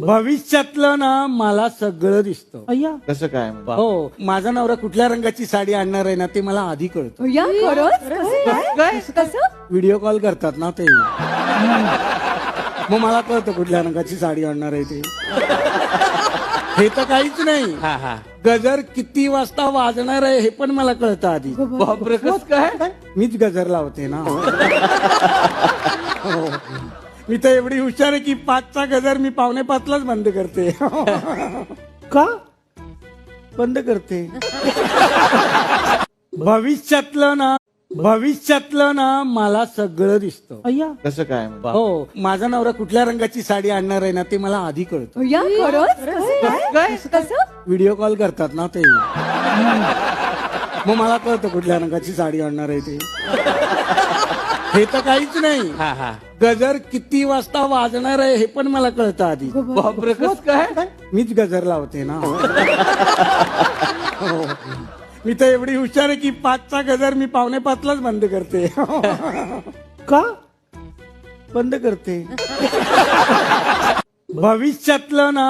भविष्यातलं ना मला सगळं दिसतं. अय्या कसं काय हो, माझा नवरा कुठल्या रंगाची साडी आणणार आहे ना ते मला आधी कळतं. या खरंच कसं काय? कसं व्हिडिओ कॉल करतात ना ते, मग मला कळतं कुठल्या रंगाची साडी आणणार आहे ते. हे तर काहीच नाही, गजर किती वाजता वाजणार आहे हे पण मला कळतं आधी. बापरे कसं काय मीच गजर लावते ना. हो. मी तर एवढी हुशार आहे की 5चा गजर मी 4:45लाच बंद करते. का बंद करते. भविष्यातलं ना मला सगळं दिसतं. अय्या कसं काय हो, माझा नवरा कुठल्या रंगाची साडी आणणार आहे ना ते मला आधी कळतं. या खरंच कसं काय? कसं व्हिडिओ कॉल करतात ना ते, मग मला कळतं कुठल्या रंगाची साडी आणणार आहे ते. हे तर काहीच नाही, गजर किती वाजता वाजणार आहे हे पण मला कळतं आधी. बापरे कसं काय मीच गजर लावते ना. हो. मी तर एवढी हुशार आहे की 5चा गजर मी 4:45लाच बंद करते. का बंद करते. भविष्यातलं ना